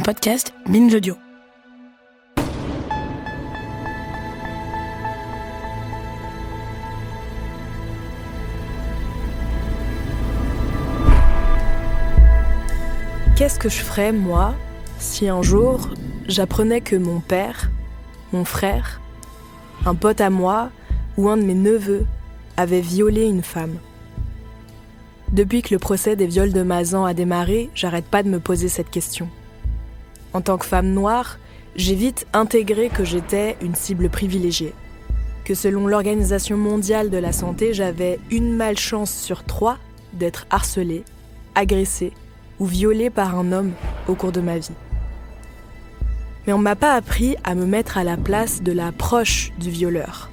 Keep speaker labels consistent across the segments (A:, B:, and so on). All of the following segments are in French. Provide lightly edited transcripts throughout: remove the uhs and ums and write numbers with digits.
A: podcast Binge Audio. Qu'est-ce que je ferais, moi, si un jour, j'apprenais que mon père, mon frère, un pote à moi ou un de mes neveux avait violé une femme? Depuis que le procès des viols de Mazan a démarré, j'arrête pas de me poser cette question. En tant que femme noire, j'ai vite intégré que j'étais une cible privilégiée. Que selon l'Organisation mondiale de la santé, j'avais une malchance sur 3 d'être harcelée, agressée ou violée par un homme au cours de ma vie. Mais on m'a pas appris à me mettre à la place de la proche du violeur.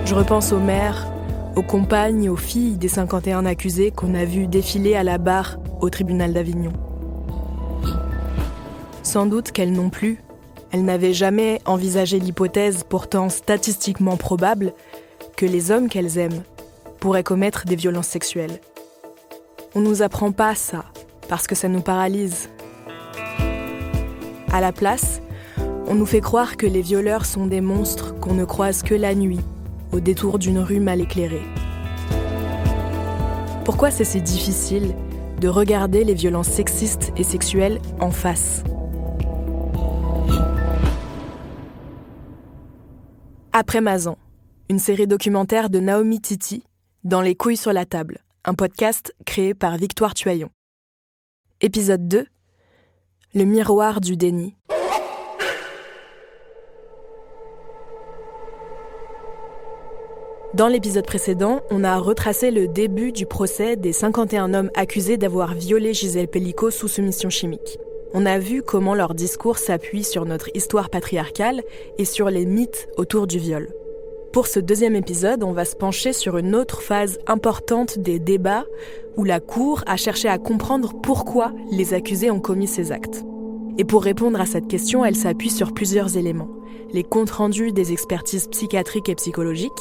A: Je repense aux mères, aux compagnes, aux filles des 51 accusés qu'on a vus défiler à la barre au tribunal d'Avignon. Sans doute qu'elles non plus, elles n'avaient jamais envisagé l'hypothèse pourtant statistiquement probable que les hommes qu'elles aiment pourraient commettre des violences sexuelles. On nous apprend pas ça, parce que ça nous paralyse. À la place, on nous fait croire que les violeurs sont des monstres qu'on ne croise que la nuit, au détour d'une rue mal éclairée. Pourquoi c'est si difficile de regarder les violences sexistes et sexuelles en face? Après Mazan, une série documentaire de Naomi Titi, Dans les couilles sur la table, un podcast créé par Victoire Tuaillon. Épisode 2, le miroir du déni. Dans l'épisode précédent, on a retracé le début du procès des 51 hommes accusés d'avoir violé Gisèle Pelicot sous soumission chimique. On a vu comment leur discours s'appuie sur notre histoire patriarcale et sur les mythes autour du viol. Pour ce deuxième épisode, on va se pencher sur une autre phase importante des débats où la Cour a cherché à comprendre pourquoi les accusés ont commis ces actes. Et pour répondre à cette question, elle s'appuie sur plusieurs éléments. Les comptes rendus des expertises psychiatriques et psychologiques,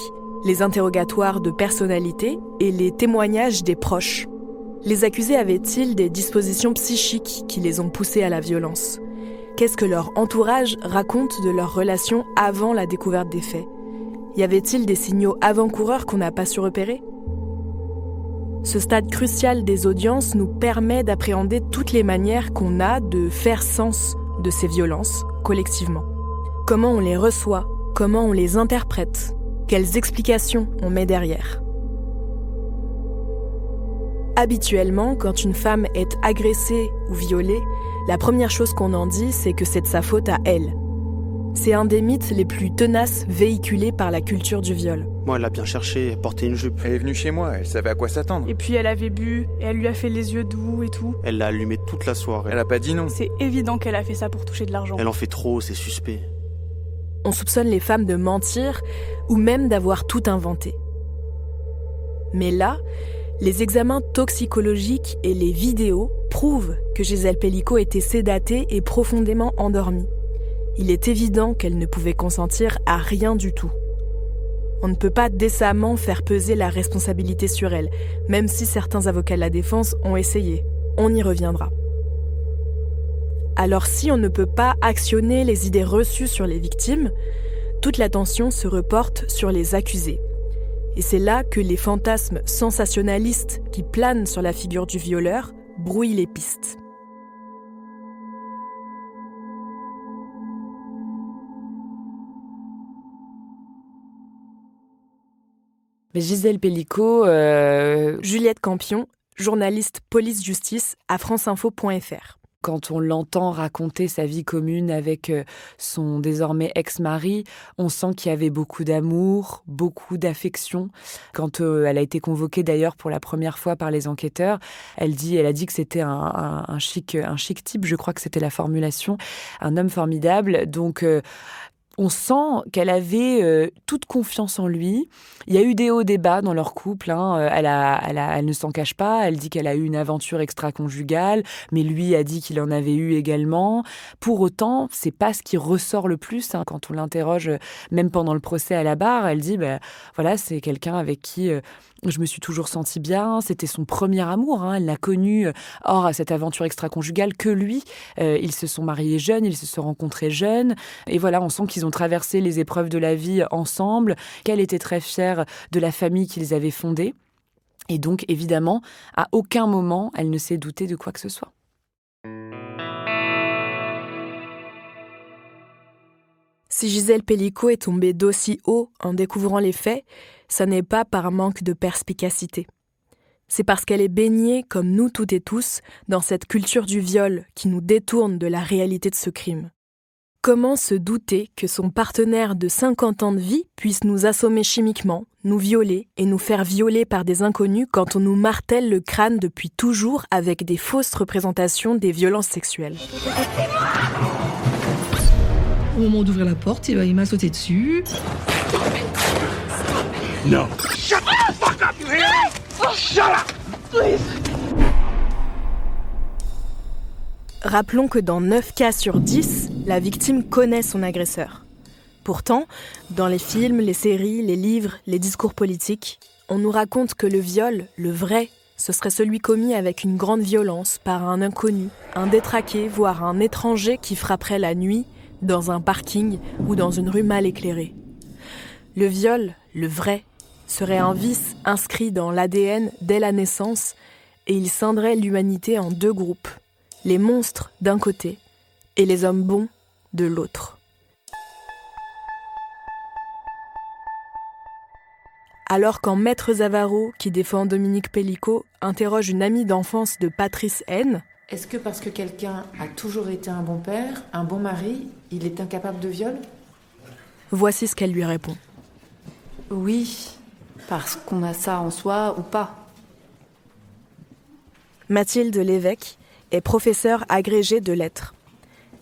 A: les interrogatoires de personnalité et les témoignages des proches. Les accusés avaient-ils des dispositions psychiques qui les ont poussés à la violence? Qu'est-ce que leur entourage raconte de leur relation avant la découverte des faits? Y avait-il des signaux avant-coureurs qu'on n'a pas su repérer? Ce stade crucial des audiences nous permet d'appréhender toutes les manières qu'on a de faire sens de ces violences collectivement. Comment on les reçoit? Comment on les interprète? Quelles explications on met derrière? Habituellement, quand une femme est agressée ou violée, la première chose qu'on en dit, c'est que c'est de sa faute à elle. C'est un des mythes les plus tenaces véhiculés par la culture du viol.
B: Moi, elle a bien cherché, elle portait une jupe.
C: Elle est venue chez moi, elle savait à quoi s'attendre.
D: Et puis elle avait bu, et elle lui a fait les yeux doux et tout.
B: Elle l'a allumé toute la soirée.
C: Elle a pas dit non.
D: C'est évident qu'elle a fait ça pour toucher de l'argent.
B: Elle en fait trop, c'est suspect.
D: On
A: soupçonne les femmes de mentir ou même d'avoir tout inventé. Mais là, les examens toxicologiques et les vidéos prouvent que Gisèle Pelicot était sédatée et profondément endormie. Il est évident qu'elle ne pouvait consentir à rien du tout. On ne peut pas décemment faire peser la responsabilité sur elle, même si certains avocats de la défense ont essayé. On y reviendra. Alors si on ne peut pas actionner les idées reçues sur les victimes, toute l'attention se reporte sur les accusés. Et c'est là que les fantasmes sensationnalistes qui planent sur la figure du violeur brouillent les pistes.
E: Mais Gisèle Pelicot...
A: Juliette Campion, journaliste police-justice à franceinfo.fr.
E: Quand on l'entend raconter sa vie commune avec son désormais ex-mari, on sent qu'il y avait beaucoup d'amour, beaucoup d'affection. Quand elle a été convoquée d'ailleurs pour la première fois par les enquêteurs, elle a dit que c'était un chic type, je crois que c'était la formulation, un homme formidable. Donc On sent qu'elle avait toute confiance en lui. Il y a eu des hauts, des bas dans leur couple. Elle ne s'en cache pas. Elle dit qu'elle a eu une aventure extra-conjugale, mais lui a dit qu'il en avait eu également. Pour autant, c'est pas ce qui ressort le plus. Quand on l'interroge, même pendant le procès à la barre, elle dit voilà, c'est quelqu'un avec qui je me suis toujours sentie bien. C'était son premier amour. Elle n'a connu, hors à cette aventure extra-conjugale, que lui. Ils se sont mariés jeunes, ils se sont rencontrés jeunes. Et voilà, on sent qu'ils ont traversé les épreuves de la vie ensemble, qu'elle était très fière de la famille qu'ils avaient fondée. Et donc, évidemment, à aucun moment, elle ne s'est doutée de quoi que ce soit.
A: Si Gisèle Pelicot est tombée d'aussi haut en découvrant les faits, ça n'est pas par manque de perspicacité. C'est parce qu'elle est baignée, comme nous toutes et tous, dans cette culture du viol qui nous détourne de la réalité de ce crime. Comment se douter que son partenaire de 50 ans de vie puisse nous assommer chimiquement, nous violer et nous faire violer par des inconnus quand on nous martèle le crâne depuis toujours avec des fausses représentations des violences sexuelles?
F: Au moment d'ouvrir la porte, il m'a sauté dessus.
G: No. Shut the fuck up, you hear me? Shut up, please.
A: Rappelons que dans 9 cas sur 10, la victime connaît son agresseur. Pourtant, dans les films, les séries, les livres, les discours politiques, on nous raconte que le viol, le vrai, ce serait celui commis avec une grande violence par un inconnu, un détraqué, voire un étranger qui frapperait la nuit, dans un parking ou dans une rue mal éclairée. Le viol, le vrai, serait un vice inscrit dans l'ADN dès la naissance et il scinderait l'humanité en 2 groupes, les monstres d'un côté et les hommes bons de l'autre. Alors quand Maître Zavaro, qui défend Dominique Pelicot, interroge une amie d'enfance de Patrice N.
H: Est-ce que parce que quelqu'un a toujours été un bon père, un bon mari, il est incapable de viol?
A: Voici ce qu'elle lui répond.
I: Oui, parce qu'on a ça en soi ou pas.
A: Mathilde Lévesque est professeure agrégée de lettres.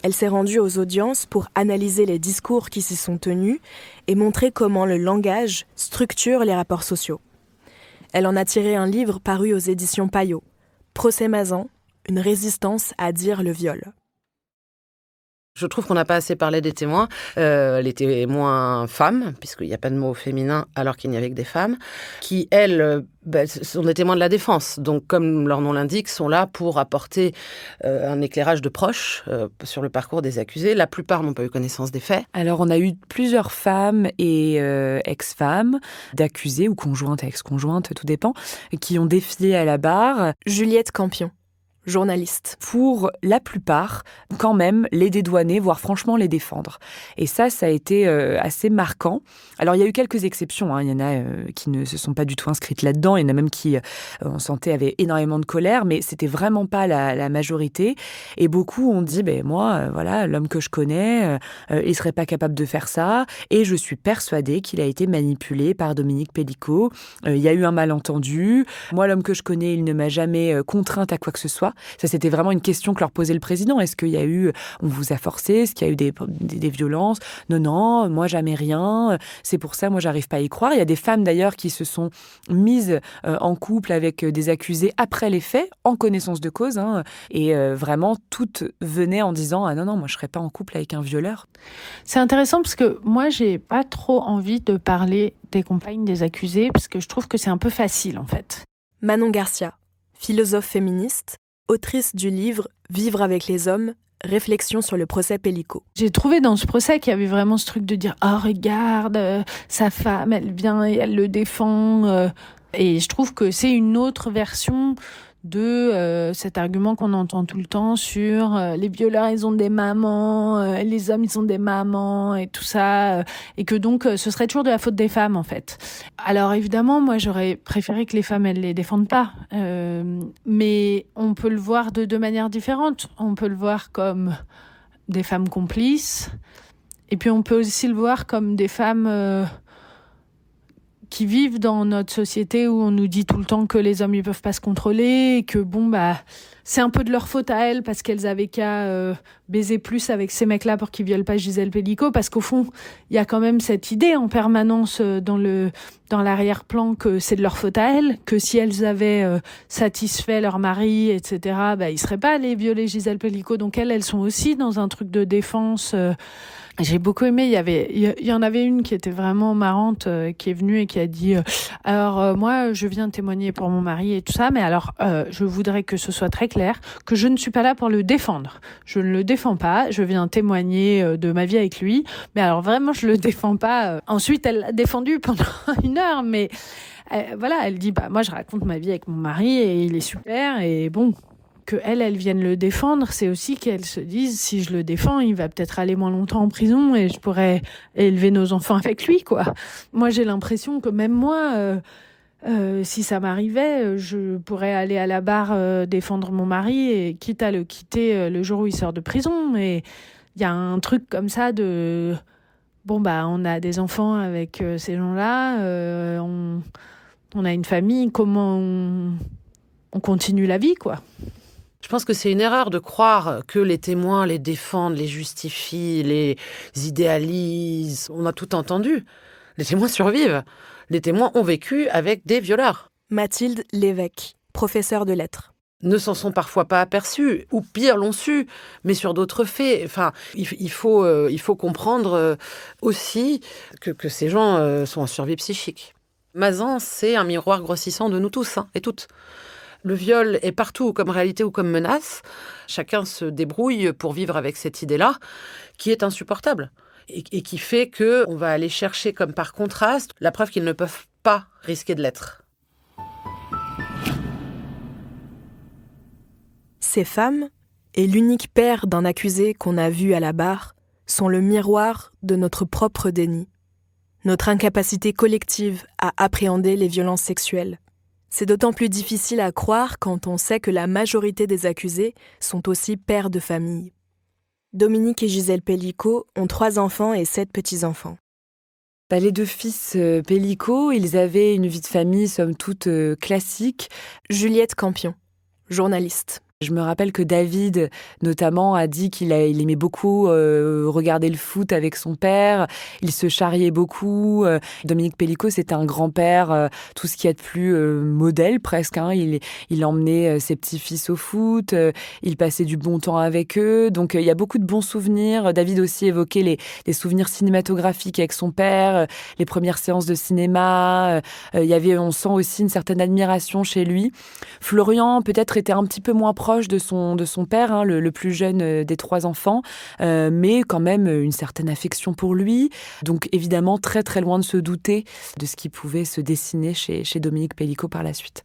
A: Elle s'est rendue aux audiences pour analyser les discours qui s'y sont tenus et montrer comment le langage structure les rapports sociaux. Elle en a tiré un livre paru aux éditions Payot, Procès Mazan, une résistance à dire le viol.
J: Je trouve qu'on n'a pas assez parlé des témoins. Les témoins femmes, puisqu'il n'y a pas de mot féminin alors qu'il n'y avait que des femmes, qui, elles, sont des témoins de la défense. Donc, comme leur nom l'indique, sont là pour apporter un éclairage de proche sur le parcours des accusés. La plupart n'ont pas eu connaissance des faits.
E: Alors, on a eu plusieurs femmes et ex-femmes, d'accusés ou conjointes et ex-conjointes, tout dépend, qui ont défié à la barre.
A: Juliette Campion, journaliste.
E: Pour la plupart, quand même, les dédouaner, voire franchement les défendre. Et ça a été assez marquant. Alors, il y a eu quelques exceptions. Il y en a qui ne se sont pas du tout inscrites là-dedans. Il y en a même qui, on sentait, avaient énormément de colère, mais c'était vraiment pas la majorité. Et beaucoup ont dit, moi, voilà, l'homme que je connais, il serait pas capable de faire ça. Et je suis persuadée qu'il a été manipulé par Dominique Pelicot. Il y a eu un malentendu. Moi, l'homme que je connais, il ne m'a jamais contrainte à quoi que ce soit. Ça, c'était vraiment une question que leur posait le président. Est-ce qu'il y a eu, on vous a forcé? Est-ce qu'il y a eu des violences? Non, moi, jamais rien. C'est pour ça, moi, j'arrive pas à y croire. Il y a des femmes, d'ailleurs, qui se sont mises en couple avec des accusés après les faits, en connaissance de cause. Et vraiment, toutes venaient en disant « Ah non, moi, je serais pas en couple avec un violeur. »
K: C'est intéressant parce que moi, j'ai pas trop envie de parler des compagnes des accusés parce que je trouve que c'est un peu facile, en fait.
A: Manon Garcia, philosophe féministe, autrice du livre « Vivre avec les hommes », réflexion sur le procès Pelicot.
K: J'ai trouvé dans ce procès qu'il y avait vraiment ce truc de dire « Oh, regarde, sa femme, elle vient et elle le défend. » Et je trouve que c'est une autre version de cet argument qu'on entend tout le temps sur les violeurs, ils ont des mamans, les hommes, ils ont des mamans et tout ça, et que donc ce serait toujours de la faute des femmes, en fait. Alors évidemment, moi, j'aurais préféré que les femmes, elles les défendent pas, mais on peut le voir de 2 manières différentes. On peut le voir comme des femmes complices, et puis on peut aussi le voir comme des femmes qui vivent dans notre société où on nous dit tout le temps que les hommes ils peuvent pas se contrôler, et que c'est un peu de leur faute à elles parce qu'elles avaient qu'à baiser plus avec ces mecs-là pour qu'ils violent pas Gisèle Pelicot, parce qu'au fond il y a quand même cette idée en permanence dans l'arrière-plan que c'est de leur faute à elles, que si elles avaient satisfait leur mari, etc., ils seraient pas allés violer Gisèle Pelicot. Donc elles sont aussi dans un truc de défense. J'ai beaucoup aimé, il y en avait une qui était vraiment marrante, qui est venue et qui a dit alors moi je viens témoigner pour mon mari et tout ça, mais alors je voudrais que ce soit très clair que je ne suis pas là pour le défendre. Je ne le défends pas, je viens témoigner de ma vie avec lui, mais alors vraiment je le défends pas. Ensuite elle l'a défendu pendant 1 heure, mais elle dit moi je raconte ma vie avec mon mari et il est super, et bon, que elles viennent le défendre, c'est aussi qu'elles se disent si je le défends, il va peut-être aller moins longtemps en prison et je pourrais élever nos enfants avec lui, quoi. Moi, j'ai l'impression que même moi, si ça m'arrivait, je pourrais aller à la barre défendre mon mari, et quitte à le quitter le jour où il sort de prison. Mais il y a un truc comme ça de on a des enfants avec ces gens-là, on a une famille, comment on continue la vie, quoi.
J: Je pense que c'est une erreur de croire que les témoins les défendent, les justifient, les idéalisent. On a tout entendu. Les témoins survivent. Les témoins ont vécu avec des violeurs.
A: Mathilde Lévesque, professeure de lettres.
J: Ne s'en sont parfois pas aperçus, ou pire, l'ont su, mais sur d'autres faits. Enfin, il faut comprendre aussi que ces gens sont en survie psychique. Mazan, c'est un miroir grossissant de nous tous et toutes. Le viol est partout, comme réalité ou comme menace. Chacun se débrouille pour vivre avec cette idée-là, qui est insupportable, et qui fait qu'on va aller chercher, comme par contraste, la preuve qu'ils ne peuvent pas risquer de l'être.
A: Ces femmes, et l'unique père d'un accusé qu'on a vu à la barre, sont le miroir de notre propre déni, notre incapacité collective à appréhender les violences sexuelles. C'est d'autant plus difficile à croire quand on sait que la majorité des accusés sont aussi pères de famille. Dominique et Gisèle Pelicot ont 3 enfants et 7 petits-enfants.
E: Les 2 fils Pelicot, ils avaient une vie de famille somme toute classique.
A: Juliette Campion, journaliste.
E: Je me rappelle que David, notamment, a dit qu'il aimait beaucoup regarder le foot avec son père. Il se charriait beaucoup. Dominique Pelicot, c'était un grand-père, tout ce qu'il y a de plus modèle presque. Il emmenait ses petits-fils au foot. Il passait du bon temps avec eux. Donc, il y a beaucoup de bons souvenirs. David aussi évoquait les souvenirs cinématographiques avec son père, les premières séances de cinéma. On sent aussi une certaine admiration chez lui. Florian, peut-être, était un petit peu moins proche de son père, le plus jeune des 3 enfants, mais quand même une certaine affection pour lui. Donc évidemment très très loin de se douter de ce qui pouvait se dessiner chez Dominique Pelicot par la suite.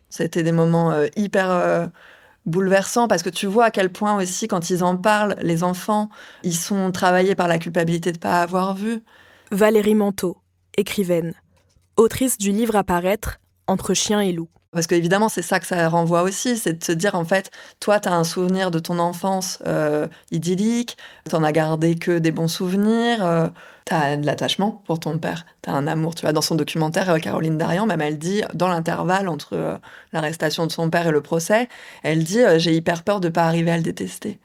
L: C'était des moments hyper bouleversants, parce que tu vois à quel point aussi quand ils en parlent, les enfants, ils sont travaillés par la culpabilité de ne pas avoir vu.
A: Valérie Manteau, écrivaine, autrice du livre à paraître Entre chien et loup.
L: Parce qu'évidemment, c'est ça que ça renvoie aussi, c'est de se dire, en fait, toi, tu as un souvenir de ton enfance idyllique, tu n'en as gardé que des bons souvenirs, tu as de l'attachement pour ton père, tu as un amour. Tu vois, dans son documentaire, Caroline Darian, même, elle dit, dans l'intervalle entre l'arrestation de son père et le procès, elle dit « j'ai hyper peur de ne pas arriver à le détester ».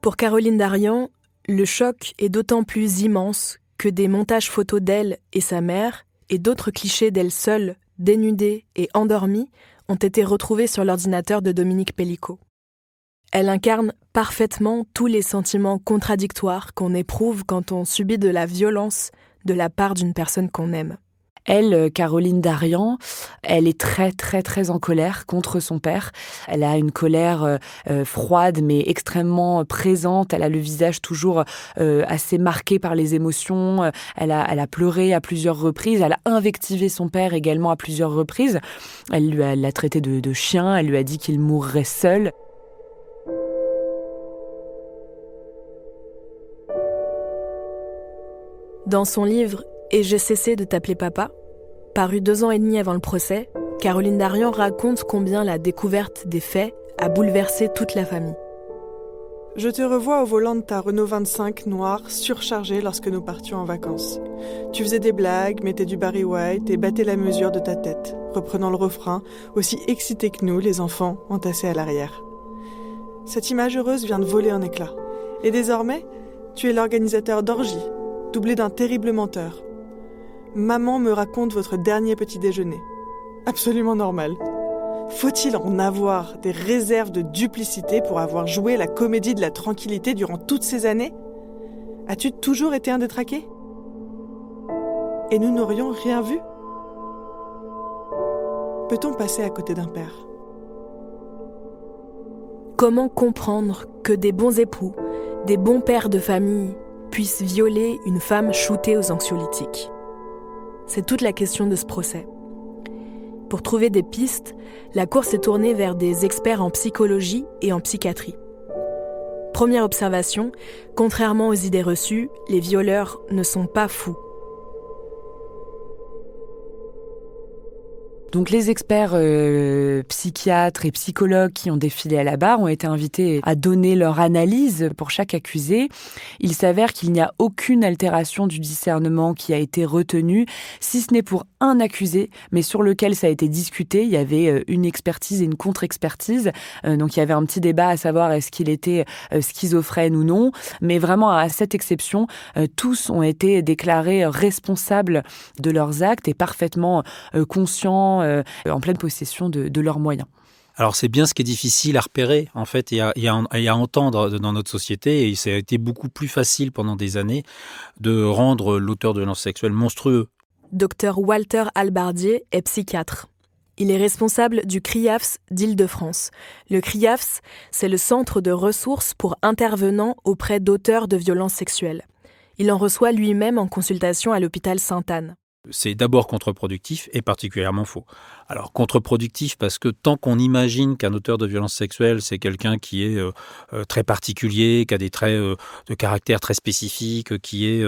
A: Pour Caroline Darian, le choc est d'autant plus immense que des montages photos d'elle et sa mère, et d'autres clichés d'elle seule, dénudée et endormie, ont été retrouvés sur l'ordinateur de Dominique Pelicot. Elle incarne parfaitement tous les sentiments contradictoires qu'on éprouve quand on subit de la violence de la part d'une personne qu'on aime.
E: Elle, Caroline Darian, elle est très, très, très en colère contre son père. Elle a une colère froide, mais extrêmement présente. Elle a le visage toujours assez marqué par les émotions. Elle a pleuré à plusieurs reprises. Elle a invectivé son père également à plusieurs reprises. Elle l'a traité de chien. Elle lui a dit qu'il mourrait seul.
A: Dans son livre « Et j'ai cessé de t'appeler papa », paru 2 ans et demi avant le procès, Caroline Darian raconte combien la découverte des faits a bouleversé toute la famille.
M: Je te revois au volant de ta Renault 25 noire surchargée lorsque nous partions en vacances. Tu faisais des blagues, mettais du Barry White et battais la mesure de ta tête, reprenant le refrain, aussi excité que nous, les enfants, entassés à l'arrière. Cette image heureuse vient de voler en éclats. Et désormais, tu es l'organisateur d'orgies, doublé d'un terrible menteur. Maman me raconte votre dernier petit déjeuner. Absolument normal. Faut-il en avoir des réserves de duplicité pour avoir joué la comédie de la tranquillité durant toutes ces années ? As-tu toujours été un détraqué ? Et nous n'aurions rien vu ? Peut-on passer à côté d'un père ?
A: Comment comprendre que des bons époux, des bons pères de famille, puissent violer une femme shootée aux anxiolytiques ? C'est toute la question de ce procès. Pour trouver des pistes, la Cour s'est tournée vers des experts en psychologie et en psychiatrie. Première observation, contrairement aux idées reçues, les violeurs ne sont pas fous.
E: Donc les experts psychiatres et psychologues qui ont défilé à la barre ont été invités à donner leur analyse pour chaque accusé. Il s'avère qu'il n'y a aucune altération du discernement qui a été retenue, si ce n'est pour un accusé, mais sur lequel ça a été discuté. Il y avait une expertise et une contre-expertise. Donc il y avait un petit débat à savoir est-ce qu'il était schizophrène ou non. Mais vraiment, à cette exception, tous ont été déclarés responsables de leurs actes et parfaitement conscients, en pleine possession de leurs moyens.
N: Alors c'est bien ce qui est difficile à repérer en fait et à entendre dans notre société, et ça a été beaucoup plus facile pendant des années de rendre l'auteur de violences sexuelles monstrueux.
A: Dr Walter Albardier est psychiatre. Il est responsable du CRIAFS d'Île-de-France. Le CRIAFS, c'est le centre de ressources pour intervenants auprès d'auteurs de violences sexuelles. Il en reçoit lui-même en consultation à l'hôpital Sainte-Anne.
N: C'est d'abord contre-productif et particulièrement faux. Alors contre-productif parce que tant qu'on imagine qu'un auteur de violence sexuelle, c'est quelqu'un qui est très particulier, qui a des traits de caractère très spécifiques, qui est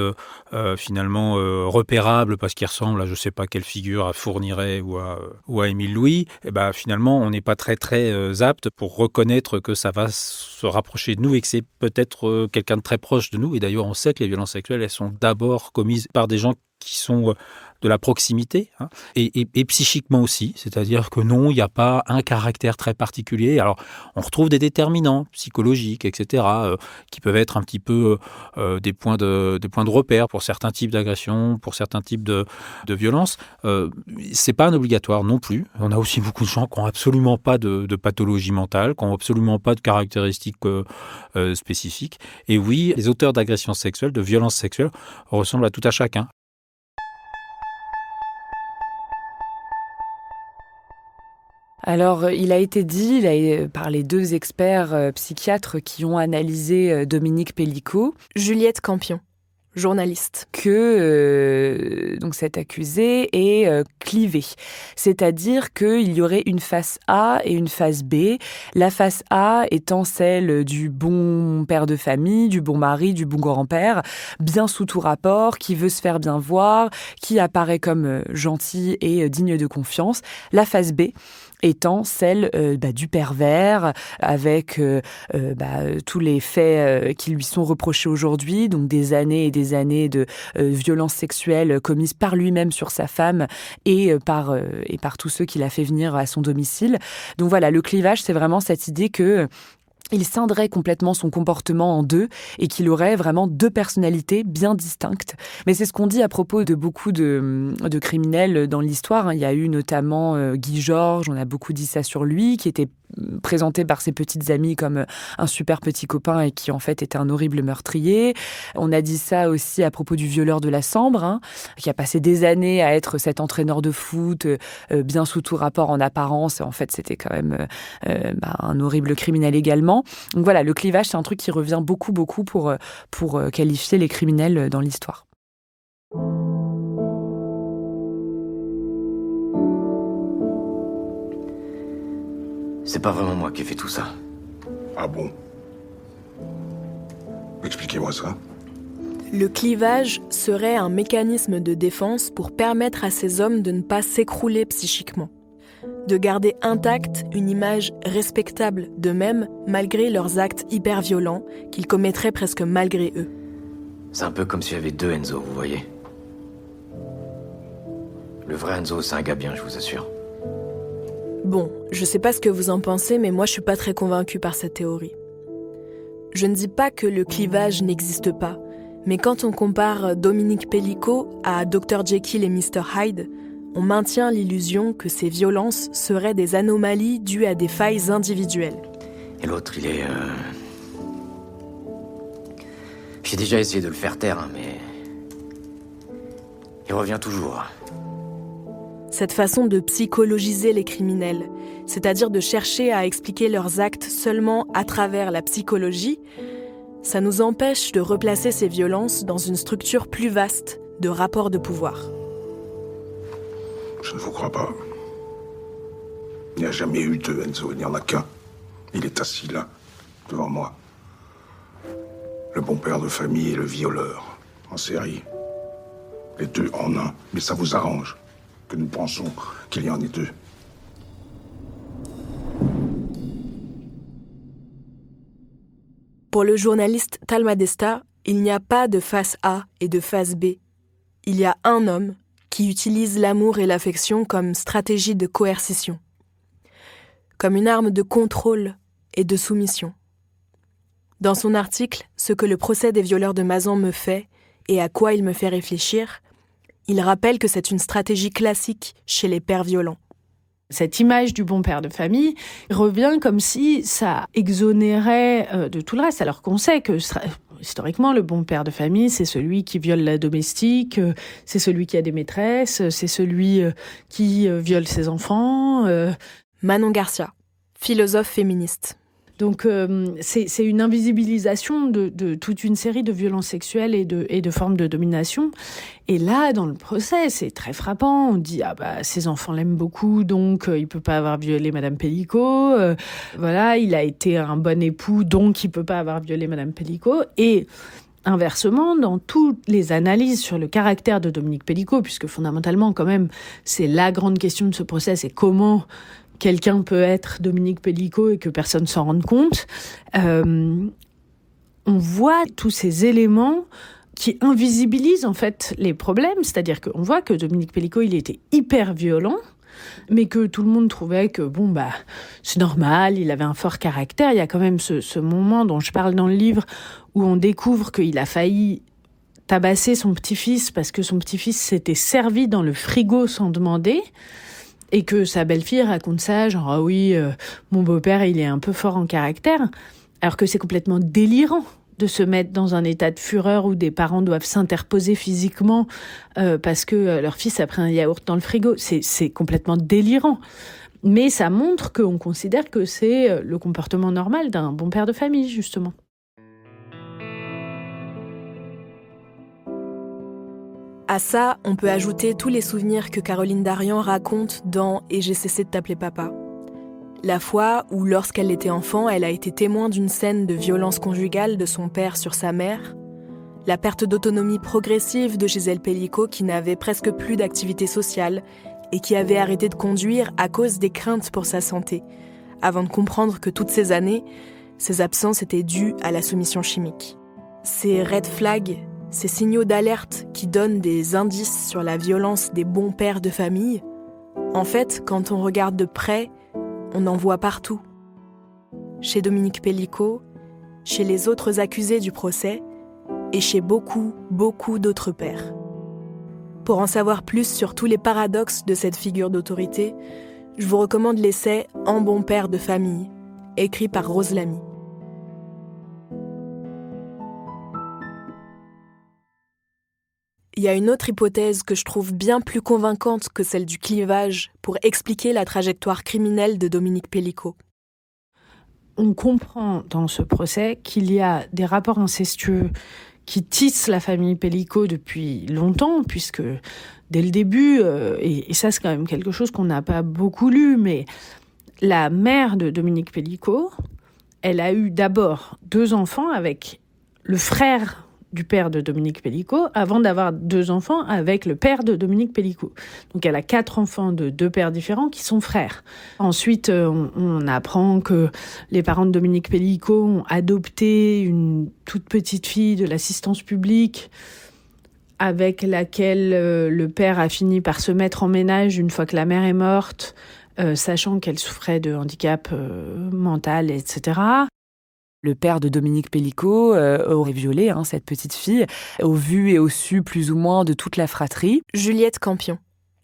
N: finalement repérable parce qu'il ressemble à je ne sais pas quelle figure, à Fourniret ou à Émile Louis, et ben finalement on n'est pas très apte pour reconnaître que ça va se rapprocher de nous et que c'est peut-être quelqu'un de très proche de nous. Et d'ailleurs on sait que les violences sexuelles, elles sont d'abord commises par des gens qui sont de la proximité, hein, et psychiquement aussi, c'est-à-dire que non, il n'y a pas un caractère très particulier. Alors, on retrouve des déterminants psychologiques, etc., qui peuvent être un petit peu des points de repère pour certains types d'agressions, pour certains types de violences. C'est pas un obligatoire non plus. On a aussi beaucoup de gens qui n'ont absolument pas de pathologie mentale, qui n'ont absolument pas de caractéristiques spécifiques. Et oui, les auteurs d'agressions sexuelles, de violences sexuelles, ressemblent à tout à chacun.
E: Alors, il a été dit par les deux experts psychiatres qui ont analysé Dominique Pellicot,
A: Juliette Campion, journaliste,
E: que donc cet accusé est clivé. C'est-à-dire qu'il y aurait une face A et une face B. La face A étant celle du bon père de famille, du bon mari, du bon grand-père, bien sous tout rapport, qui veut se faire bien voir, qui apparaît comme gentil et digne de confiance. La face B étant celle du pervers, avec tous les faits qui lui sont reprochés aujourd'hui, donc des années et des années de violences sexuelles commises par lui-même sur sa femme et par tous ceux qu'il a fait venir à son domicile. Donc voilà, le clivage, c'est vraiment cette idée que il scinderait complètement son comportement en deux et qu'il aurait vraiment deux personnalités bien distinctes. Mais c'est ce qu'on dit à propos de beaucoup de criminels dans l'histoire. Il y a eu notamment Guy Georges, on a beaucoup dit ça sur lui, qui était présenté par ses petites amies comme un super petit copain et qui en fait était un horrible meurtrier. On a dit ça aussi à propos du violeur de la Sambre, qui a passé des années à être cet entraîneur de foot, bien sous tout rapport en apparence. En fait, c'était quand même un horrible criminel également. Donc voilà, le clivage, c'est un truc qui revient beaucoup pour qualifier les criminels dans l'histoire.
O: C'est pas vraiment moi qui ai fait tout ça.
P: Ah bon? Expliquez-moi ça.
A: Le clivage serait un mécanisme de défense pour permettre à ces hommes de ne pas s'écrouler psychiquement. de garder intacte une image respectable d'eux-mêmes malgré leurs actes hyper violents qu'ils commettraient presque malgré eux.
O: C'est un peu comme s'il y avait deux Enzo, vous voyez. Le vrai Enzo, c'est un gars bien, je vous assure.
A: Bon, je sais pas ce que vous en pensez, mais moi je suis pas très convaincue par cette théorie. Je ne dis pas que le clivage n'existe pas, mais quand on compare Dominique Pellicot à Dr Jekyll et Mr Hyde, on maintient l'illusion que ces violences seraient des anomalies dues à des failles individuelles.
O: Et l'autre, il est... J'ai déjà essayé de le faire taire, mais... il revient toujours.
A: Cette façon de psychologiser les criminels, c'est-à-dire de chercher à expliquer leurs actes seulement à travers la psychologie, ça nous empêche de replacer ces violences dans une structure plus vaste de rapports de pouvoir.
P: Je ne vous crois pas. Il n'y a jamais eu deux Enzo, il n'y en a qu'un. Il est assis là, devant moi. Le bon père de famille et le violeur, en série. Les deux en un, mais ça vous arrange que nous pensons qu'il y en ait deux.
A: Pour le journaliste Talma Desta, il n'y a pas de face A et de face B. Il y a un homme qui utilise l'amour et l'affection comme stratégie de coercition, comme une arme de contrôle et de soumission. Dans son article « Ce que le procès des violeurs de Mazan me fait et à quoi il me fait réfléchir », il rappelle que c'est une stratégie classique chez les pères violents.
K: Cette image du bon père de famille revient comme si ça exonérait de tout le reste, alors qu'on sait que historiquement, le bon père de famille, c'est celui qui viole la domestique, c'est celui qui a des maîtresses, c'est celui qui viole ses enfants.
A: Manon Garcia, philosophe féministe.
K: Donc c'est une invisibilisation de toute une série de violences sexuelles et de formes de domination. Et là, dans le procès, c'est très frappant. On dit ses enfants l'aiment beaucoup, donc il peut pas avoir violé Madame Pellicot. Voilà, il a été un bon époux, donc il peut pas avoir violé Madame Pellicot. Et inversement, dans toutes les analyses sur le caractère de Dominique Pellicot, puisque fondamentalement, quand même, c'est la grande question de ce procès, c'est comment quelqu'un peut être Dominique Pellicot et que personne s'en rende compte, on voit tous ces éléments qui invisibilisent en fait les problèmes. C'est-à-dire qu'on voit que Dominique Pellicot, il était hyper violent, mais que tout le monde trouvait que c'est normal, il avait un fort caractère. Il y a quand même ce moment dont je parle dans le livre où on découvre qu'il a failli tabasser son petit-fils parce que son petit-fils s'était servi dans le frigo sans demander. Et que sa belle-fille raconte ça, genre mon beau-père, il est un peu fort en caractère, alors que c'est complètement délirant de se mettre dans un état de fureur où des parents doivent s'interposer physiquement parce que leur fils a pris un yaourt dans le frigo. C'est complètement délirant. Mais ça montre qu'on considère que c'est le comportement normal d'un bon père de famille, justement.
A: À ça, on peut ajouter tous les souvenirs que Caroline Darian raconte dans « Et j'ai cessé de t'appeler papa ». La fois où, lorsqu'elle était enfant, elle a été témoin d'une scène de violence conjugale de son père sur sa mère, la perte d'autonomie progressive de Gisèle Pellicot qui n'avait presque plus d'activité sociale et qui avait arrêté de conduire à cause des craintes pour sa santé, avant de comprendre que toutes ces années, ses absences étaient dues à la soumission chimique. Ces red flags, ces signaux d'alerte qui donnent des indices sur la violence des bons pères de famille, en fait, quand on regarde de près, on en voit partout. Chez Dominique Pellicot, chez les autres accusés du procès et chez beaucoup, beaucoup d'autres pères. Pour en savoir plus sur tous les paradoxes de cette figure d'autorité, je vous recommande l'essai « En bon père de famille », écrit par Rose Lamy. Il y a une autre hypothèse que je trouve bien plus convaincante que celle du clivage pour expliquer la trajectoire criminelle de Dominique Pellicot.
K: On comprend dans ce procès qu'il y a des rapports incestueux qui tissent la famille Pellicot depuis longtemps, puisque dès le début, et ça c'est quand même quelque chose qu'on n'a pas beaucoup lu, mais la mère de Dominique Pellicot, elle a eu d'abord 2 enfants avec le frère du père de Dominique Pellicot avant d'avoir 2 enfants avec le père de Dominique Pellicot. Donc elle a 4 enfants de 2 pères différents qui sont frères. Ensuite, on apprend que les parents de Dominique Pellicot ont adopté une toute petite fille de l'assistance publique avec laquelle le père a fini par se mettre en ménage une fois que la mère est morte, sachant qu'elle souffrait de handicap mental, etc.
E: Le père de Dominique Pellicot aurait violé cette petite fille, au vu et au su plus ou moins de toute la fratrie.
A: Juliette Campion,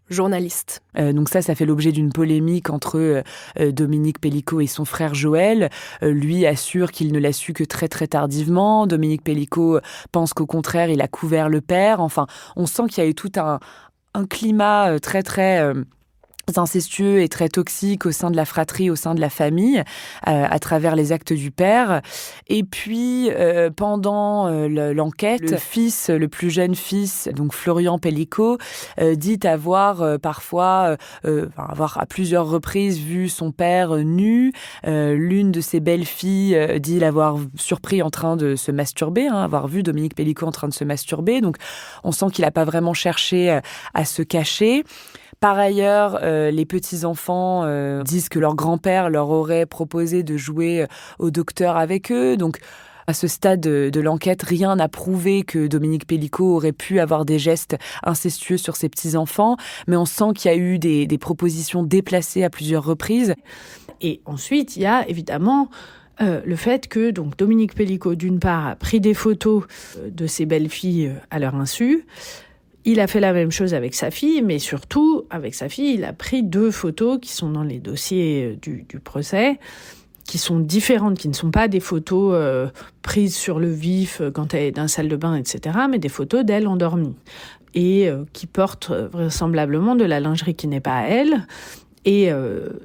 A: journaliste.
E: Donc ça fait l'objet d'une polémique entre Dominique Pellicot et son frère Joël. Lui assure qu'il ne l'a su que très très tardivement. Dominique Pellicot pense qu'au contraire, il a couvert le père. Enfin, on sent qu'il y a eu tout un climat très très incestueux et très toxique au sein de la fratrie, au sein de la famille, à travers les actes du père. Et puis, pendant l'enquête, le plus jeune fils, donc Florian Pellicot, dit avoir parfois, avoir à plusieurs reprises vu son père nu. L'une de ses belles-filles dit l'avoir surpris en train de se masturber, avoir vu Dominique Pellicot en train de se masturber. Donc, on sent qu'il n'a pas vraiment cherché à se cacher. Par ailleurs, les petits-enfants disent que leur grand-père leur aurait proposé de jouer au docteur avec eux. Donc, à ce stade de l'enquête, rien n'a prouvé que Dominique Pellicot aurait pu avoir des gestes incestueux sur ses petits-enfants. Mais on sent qu'il y a eu des propositions déplacées à plusieurs reprises.
K: Et ensuite, il y a évidemment le fait que donc, Dominique Pellicot, d'une part, a pris des photos de ses belles-filles à leur insu. Il a fait la même chose avec sa fille, mais surtout, avec sa fille, il a pris 2 photos qui sont dans les dossiers du procès, qui sont différentes, qui ne sont pas des photos prises sur le vif quand elle est dans la salle de bain, etc., mais des photos d'elle endormie, et qui portent vraisemblablement de la lingerie qui n'est pas à elle. Et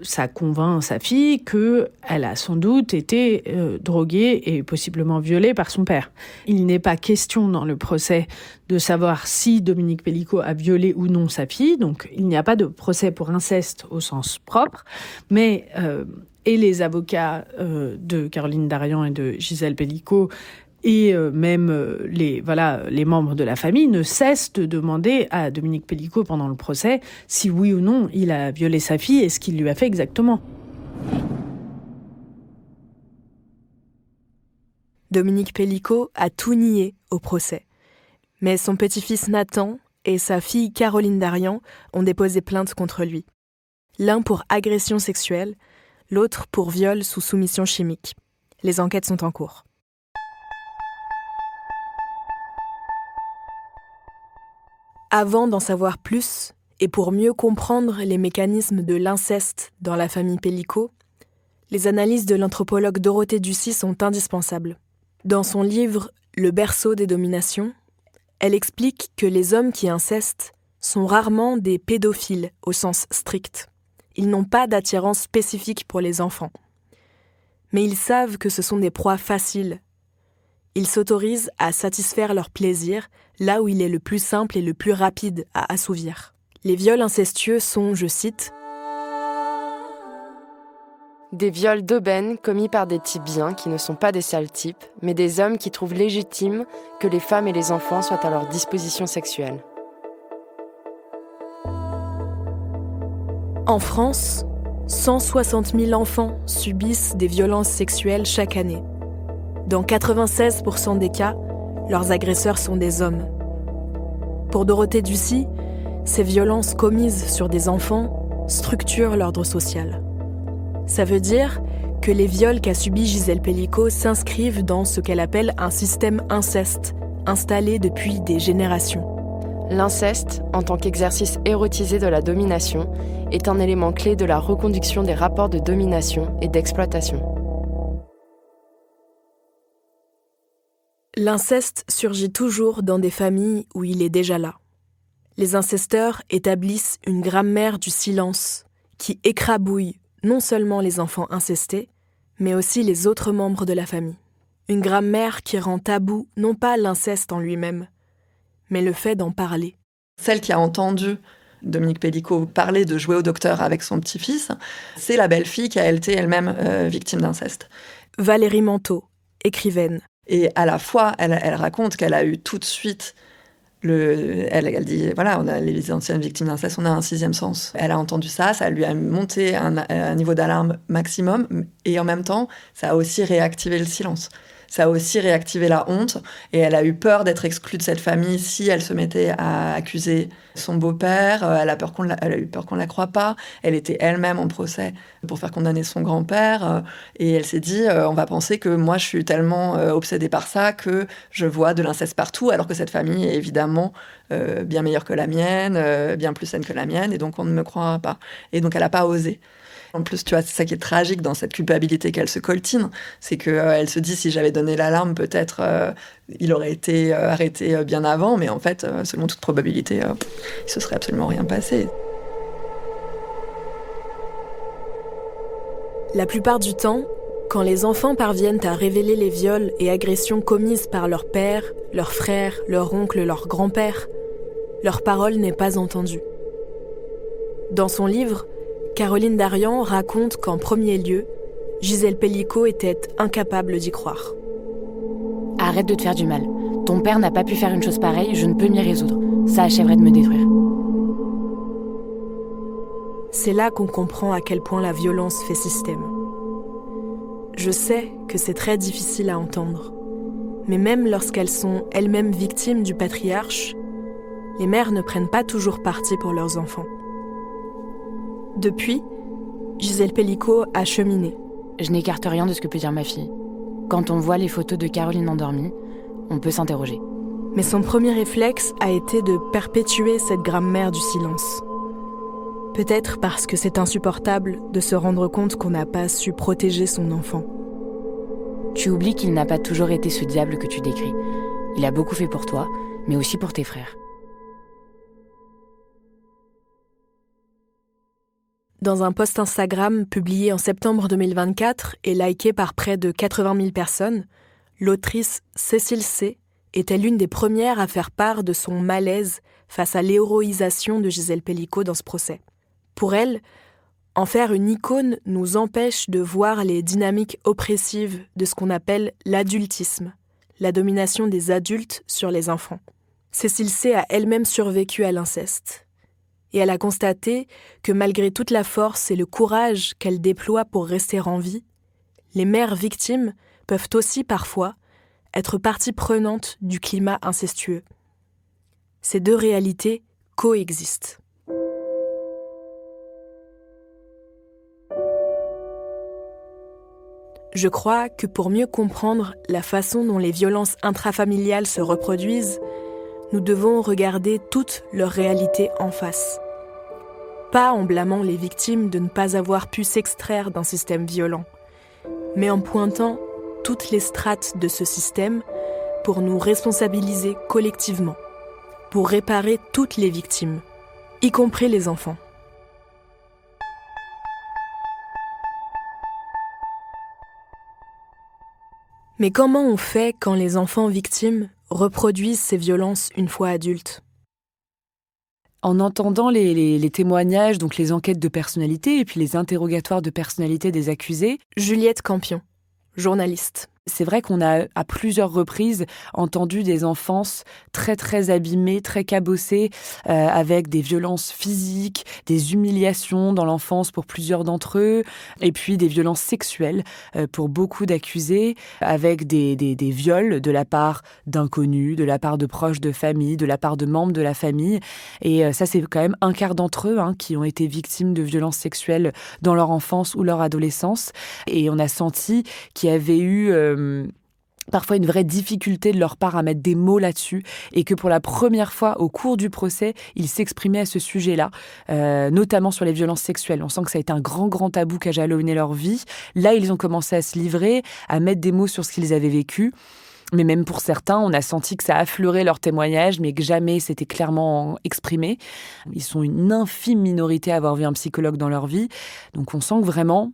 K: ça convainc sa fille qu'elle a sans doute été droguée et possiblement violée par son père. Il n'est pas question dans le procès de savoir si Dominique Pellicot a violé ou non sa fille. Donc il n'y a pas de procès pour inceste au sens propre. Mais et les avocats de Caroline Darian et de Gisèle Pellicot et même les membres de la famille ne cessent de demander à Dominique Pellicot pendant le procès si oui ou non il a violé sa fille et ce qu'il lui a fait exactement.
A: Dominique Pellicot a tout nié au procès. Mais son petit-fils Nathan et sa fille Caroline Darian ont déposé plainte contre lui. L'un pour agression sexuelle, l'autre pour viol sous soumission chimique. Les enquêtes sont en cours. Avant d'en savoir plus, et pour mieux comprendre les mécanismes de l'inceste dans la famille Pellicot, les analyses de l'anthropologue Dorothée Ducy sont indispensables. Dans son livre « Le berceau des dominations », elle explique que les hommes qui incestent sont rarement des pédophiles au sens strict. Ils n'ont pas d'attirance spécifique pour les enfants. Mais ils savent que ce sont des proies faciles. Ils s'autorisent à satisfaire leur plaisir là où il est le plus simple et le plus rapide à assouvir. Les viols incestueux sont, je cite,
Q: « Des viols d'aubaine commis par des types bien qui ne sont pas des sales types, mais des hommes qui trouvent légitime que les femmes et les enfants soient à leur disposition sexuelle. »
A: En France, 160 000 enfants subissent des violences sexuelles chaque année. Dans 96% des cas, leurs agresseurs sont des hommes. Pour Dorothée Ducy, ces violences commises sur des enfants structurent l'ordre social. Ça veut dire que les viols qu'a subis Gisèle Pellicot s'inscrivent dans ce qu'elle appelle un système inceste, installé depuis des générations.
Q: L'inceste, en tant qu'exercice érotisé de la domination, est un élément clé de la reconduction des rapports de domination et d'exploitation.
A: L'inceste surgit toujours dans des familles où il est déjà là. Les incesteurs établissent une grammaire du silence qui écrabouille non seulement les enfants incestés, mais aussi les autres membres de la famille. Une grammaire qui rend tabou non pas l'inceste en lui-même, mais le fait d'en parler.
L: Celle qui a entendu Dominique Pellicot parler de jouer au docteur avec son petit-fils, c'est la belle-fille qui a été elle-même victime d'inceste.
A: Valérie Manteau, écrivaine.
L: Et à la fois, elle raconte qu'elle a eu tout de suite elle dit, voilà, on a les anciennes victimes d'inceste, on a un 6e sens. Elle a entendu ça lui a monté un niveau d'alarme maximum, et en même temps, ça a aussi réactivé le silence. Ça a aussi réactivé la honte, et elle a eu peur d'être exclue de cette famille si elle se mettait à accuser son beau-père. Elle a eu peur qu'on la croie pas. Elle était elle-même en procès pour faire condamner son grand-père, et elle s'est dit, on va penser que moi je suis tellement obsédée par ça que je vois de l'inceste partout, alors que cette famille est évidemment bien meilleure que la mienne, bien plus saine que la mienne, et donc on ne me croira pas. Et donc elle n'a pas osé. En plus, tu vois, c'est ça qui est tragique dans cette culpabilité qu'elle se coltine, c'est qu'elle se dit, si j'avais donné l'alarme, peut-être il aurait été arrêté bien avant, mais en fait, selon toute probabilité, il se serait absolument rien passé.
A: La plupart du temps, quand les enfants parviennent à révéler les viols et agressions commises par leur père, leur frère, leur oncle, leur grand-père, leur parole n'est pas entendue. Dans son livre, Caroline Darian raconte qu'en premier lieu, Gisèle Pelicot était incapable d'y croire.
R: Arrête de te faire du mal. Ton père n'a pas pu faire une chose pareille, je ne peux m'y résoudre. Ça achèverait de me détruire.
A: C'est là qu'on comprend à quel point la violence fait système. Je sais que c'est très difficile à entendre, mais même lorsqu'elles sont elles-mêmes victimes du patriarche, les mères ne prennent pas toujours parti pour leurs enfants. Depuis, Gisèle Pelicot a cheminé.
R: Je n'écarte rien de ce que peut dire ma fille. Quand on voit les photos de Caroline endormie, on peut s'interroger.
A: Mais son premier réflexe a été de perpétuer cette grammaire du silence. Peut-être parce que c'est insupportable de se rendre compte qu'on n'a pas su protéger son enfant.
R: Tu oublies qu'il n'a pas toujours été ce diable que tu décris. Il a beaucoup fait pour toi, mais aussi pour tes frères.
A: Dans un post Instagram publié en septembre 2024 et liké par près de 80 000 personnes, l'autrice Cécile C. était l'une des premières à faire part de son malaise face à l'héroïsation de Gisèle Pelicot dans ce procès. Pour elle, en faire une icône nous empêche de voir les dynamiques oppressives de ce qu'on appelle l'adultisme, la domination des adultes sur les enfants. Cécile C. a elle-même survécu à l'inceste. Et elle a constaté que malgré toute la force et le courage qu'elle déploie pour rester en vie, les mères victimes peuvent aussi parfois être partie prenante du climat incestueux. Ces deux réalités coexistent. Je crois que pour mieux comprendre la façon dont les violences intrafamiliales se reproduisent, nous devons regarder toute leur réalité en face. Pas en blâmant les victimes de ne pas avoir pu s'extraire d'un système violent, mais en pointant toutes les strates de ce système pour nous responsabiliser collectivement, pour réparer toutes les victimes, y compris les enfants. Mais comment on fait quand les enfants victimes reproduisent ces violences une fois adultes ?
E: En entendant les témoignages, donc les enquêtes de personnalité et puis les interrogatoires de personnalité des accusés.
A: Juliette Campion, journaliste.
E: C'est vrai qu'on a à plusieurs reprises entendu des enfances très très abîmées, très cabossées, avec des violences physiques, des humiliations dans l'enfance pour plusieurs d'entre eux, et puis des violences sexuelles pour beaucoup d'accusés, avec des viols de la part d'inconnus, de la part de proches de famille, de la part de membres de la famille. Et ça, c'est quand même un quart d'entre eux qui ont été victimes de violences sexuelles dans leur enfance ou leur adolescence. Et on a senti qu'il y avait eu parfois une vraie difficulté de leur part à mettre des mots là-dessus et que pour la première fois au cours du procès, ils s'exprimaient à ce sujet-là, notamment sur les violences sexuelles. On sent que ça a été un grand tabou qui a jalonné leur vie. Là, ils ont commencé à se livrer, à mettre des mots sur ce qu'ils avaient vécu. Mais même pour certains, on a senti que ça affleurait leur témoignage, mais que jamais c'était clairement exprimé. Ils sont une infime minorité à avoir vu un psychologue dans leur vie. Donc on sent que vraiment,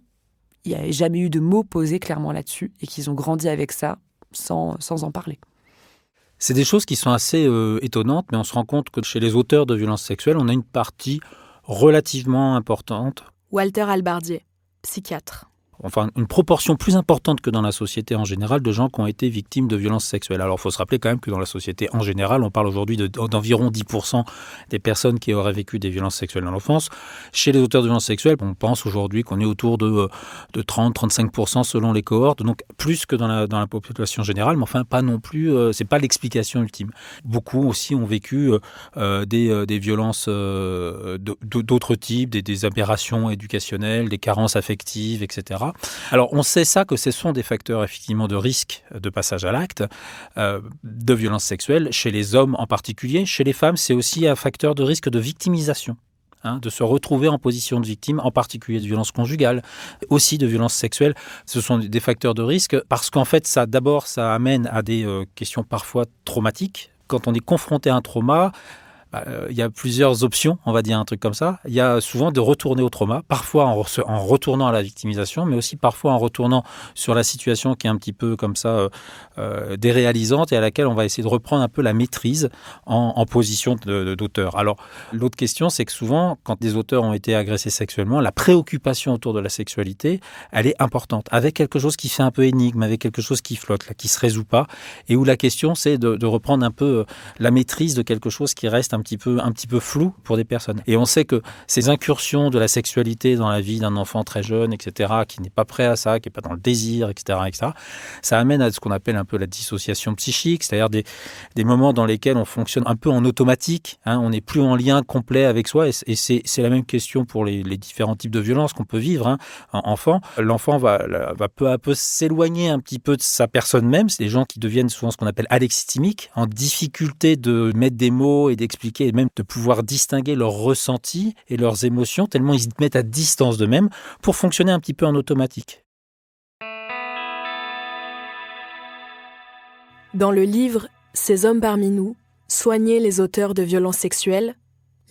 E: il n'y a jamais eu de mots posés clairement là-dessus et qu'ils ont grandi avec ça sans en parler.
N: C'est des choses qui sont assez étonnantes, mais on se rend compte que chez les auteurs de violences sexuelles, on a une partie relativement importante.
A: Walter Albardier, psychiatre.
N: enfin une proportion plus importante que dans la société en général de gens qui ont été victimes de violences sexuelles. Alors il faut se rappeler quand même que dans la société en général, on parle aujourd'hui d'environ 10% des personnes qui auraient vécu des violences sexuelles dans l'enfance. Chez les auteurs de violences sexuelles, on pense aujourd'hui qu'on est autour de 30-35% selon les cohortes, donc plus que dans la population générale, mais enfin pas non plus, c'est pas l'explication ultime. Beaucoup aussi ont vécu des violences d'autres types, des aberrations éducationnelles, des carences affectives, etc. Alors on sait ça, que ce sont des facteurs effectivement de risque de passage à l'acte, de violences sexuelles, chez les hommes en particulier. Chez les femmes, c'est aussi un facteur de risque de victimisation. De se retrouver en position de victime, en particulier de violences conjugales, aussi de violences sexuelles. Ce sont des facteurs de risque parce qu'en fait, ça amène à des questions parfois traumatiques. Quand on est confronté à un trauma, il y a plusieurs options, on va dire un truc comme ça. Il y a souvent de retourner au trauma, parfois en retournant à la victimisation, mais aussi parfois en retournant sur la situation qui est un petit peu comme ça déréalisante et à laquelle on va essayer de reprendre un peu la maîtrise en position d'auteur. Alors, l'autre question, c'est que souvent, quand des auteurs ont été agressés sexuellement, la préoccupation autour de la sexualité, elle est importante, avec quelque chose qui fait un peu énigme, avec quelque chose qui flotte, là, qui ne se résout pas, et où la question, c'est de reprendre un peu la maîtrise de quelque chose qui reste un petit peu flou pour des personnes. Et on sait que ces incursions de la sexualité dans la vie d'un enfant très jeune, etc., qui n'est pas prêt à ça, qui n'est pas dans le désir, etc., ça amène à ce qu'on appelle un peu la dissociation psychique, c'est-à-dire des moments dans lesquels on fonctionne un peu en automatique, on n'est plus en lien complet avec soi, et c'est la même question pour les différents types de violences qu'on peut vivre enfant. L'enfant va peu à peu s'éloigner un petit peu de sa personne même. C'est des gens qui deviennent souvent ce qu'on appelle alexithymiques, en difficulté de mettre des mots et d'expliquer, et même de pouvoir distinguer leurs ressentis et leurs émotions, tellement ils se mettent à distance d'eux-mêmes pour fonctionner un petit peu en automatique.
A: Dans le livre « Ces hommes parmi nous, soigner les auteurs de violences sexuelles »,